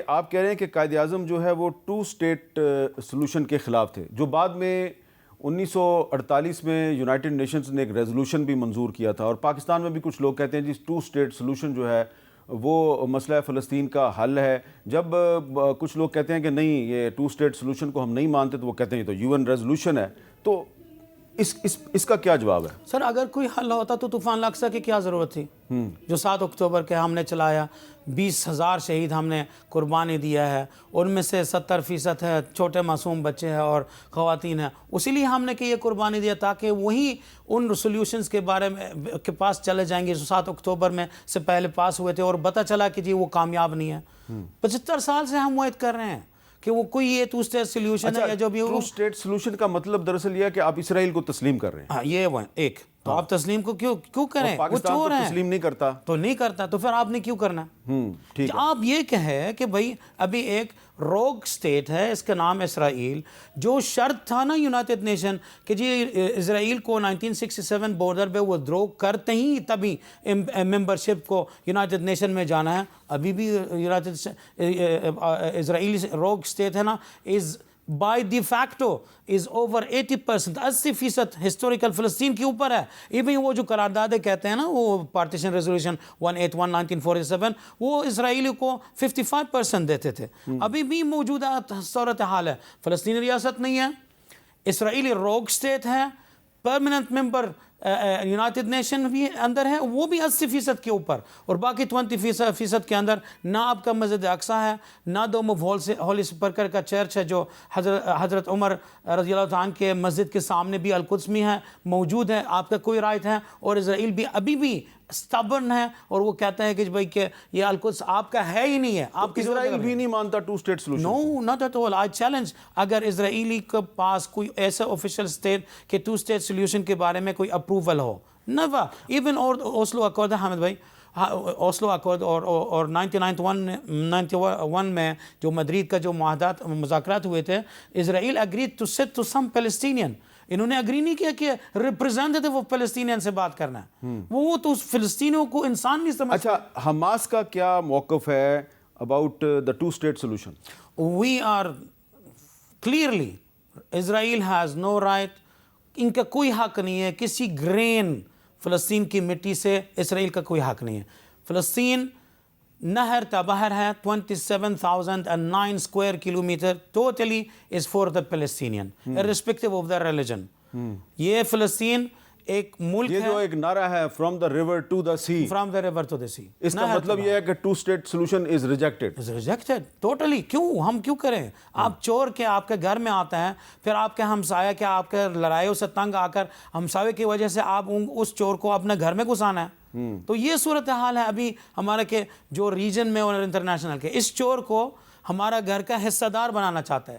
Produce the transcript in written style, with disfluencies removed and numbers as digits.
آپ کہہ رہے ہیں کہ قائد اعظم جو ہے وہ ٹو اسٹیٹ سلوشن کے خلاف تھے، جو بعد میں 1948 میں یونائٹڈ نیشنز نے ایک ریزولوشن بھی منظور کیا تھا، اور پاکستان میں بھی کچھ لوگ کہتے ہیں جی ٹو اسٹیٹ سلوشن جو ہے وہ مسئلہ فلسطین کا حل ہے۔ جب کچھ لوگ کہتے ہیں کہ نہیں یہ ٹو اسٹیٹ سلوشن کو ہم نہیں مانتے، تو وہ کہتے ہیں یہ تو UN ریزولوشن ہے۔ تو اس کا کیا جواب ہے؟ سر اگر کوئی حل ہوتا تو طوفان الاقصی کی کیا ضرورت تھی؟ جو 7 اکتوبر کے ہم نے چلایا، 20,000 شہید ہم نے قربانی دیا ہے، ان میں سے 70% ہے چھوٹے معصوم بچے ہیں اور خواتین ہیں۔ اسی لیے ہم نے کہ یہ قربانی دیا تاکہ وہی ان ریزولوشنز کے بارے میں کے پاس چلے جائیں گے جو 7 اکتوبر میں سے پہلے پاس ہوئے تھے، اور پتہ چلا کہ جی وہ کامیاب نہیں ہے۔ 75 سال سے ہم وعد کر رہے ہیں کہ وہ کوئی یہ ٹو اسٹیٹ سولوشن ہے یا جو بھی ہو۔ ٹو اسٹیٹ سلوشن کا مطلب دراصل یہ ہے کہ آپ اسرائیل کو تسلیم کر رہے ہیں۔ ہاں یہ وہ ایک تو آپ تسلیم کو کیوں کریں؟ وہ پاکستان چور تو ہیں، تسلیم نہیں کرتا تو نہیں کرتا، تو پھر آپ نے کیوں کرنا؟ ٹھیک ہے۔ آپ یہ کہیں کہ بھئی ابھی ایک روگ سٹیٹ ہے، اس کا نام اسرائیل، جو شرط تھا نا یونائٹڈ نیشن کہ جی اسرائیل کو 1967 بارڈر پہ ودرو کرتے ہی تبھی ممبرشپ کو یونائٹڈ نیشن میں جانا ہے۔ ابھی بھی اسرائیل روگ سٹیٹ ہے نا، is by de facto is over 80%، 80% historical فلسطین کے اوپر ہے۔ ایون وہ جو قراردادیں کہتے ہیں نا، وہ پارٹیشن ریزولوشن 181 1947، وہ اسرائیلی کو 55% دیتے تھے۔ ابھی بھی موجودہ صورتحال ہے، فلسطینی ریاست نہیں ہے، اسرائیلی روگ سٹیٹ ہے، پرماننٹ ممبر یونائٹڈ نیشن بھی اندر ہے، وہ بھی 80% کے اوپر، اور باقی 20% کے اندر نہ آپ کا مسجد اقصی ہے، نہ دوم آف ہولی سپرکر کا چرچ ہے جو حضرت عمر رضی اللہ عنہ کے مسجد کے سامنے بھی القدس میں ہے موجود ہے، آپ کا کوئی رائٹ ہے۔ اور اسرائیل بھی ابھی بھی سٹبرن ہے، اور وہ کہتا ہے کہ بھائی کہ یہ القدس آپ کا ہے ہی نہیں ہے۔ آپ اسرائیل بھی نہیں مانتا two state solution? No not at all. I challenge, اگر اسرائیلی کے پاس کوئی ایسا آفیشیل اسٹیٹ کہ ٹو اسٹیٹ سولوشن کے بارے میں کوئی اپروول ہو، never even Oslo accord, Hamid بھائی اوسلو اکارڈ اور 1991 میں جو مدرید کا جو معاہدات مذاکرات ہوئے تھے، Israel agreed to sit to some Palestinian, انہوں نے اگری نہیں کیا کہ ریپریزنٹیٹیو آف پیلسٹینین سے بات کرنا ہے، وہ تو فلسطینیوں کو انسان نہیں سمجھتا۔ اچھا، حماس کا کیا موقف ہے about the two state solution? We are clearly, Israel has no right, ان کا کوئی حق نہیں ہے کسی گرین فلسطین کی مٹی سے، اسرائیل کا کوئی حق نہیں ہے۔ فلسطین نہر تبہر ہے، 27,009 square kilometre totally is for the Palestinian irrespective of their religion۔ یہ فلسطین ایک ملک ہے، یہ جو ایک نعرہ ہے from the river to the sea, from the river to the sea, اس کا مطلب یہ ہے کہ two state solution is rejected? Rejected totally. کیوں ہم کیوں کریں؟ آپ چور کے آپ کے گھر میں آتا ہے، پھر آپ کے ہمسایہ کے آپ کے لڑائیوں سے تنگ آ کر ہمسایہ کی وجہ سے آپ اس چور کو اپنے گھر میں گھسانا ہے، تو یہ صورتحال ہے ابھی ہمارے کے جو ریجن میں اور انٹرنیشنل کے۔ اس چور کو ہمارا گھر کا حصہ دار بنانا چاہتا ہے۔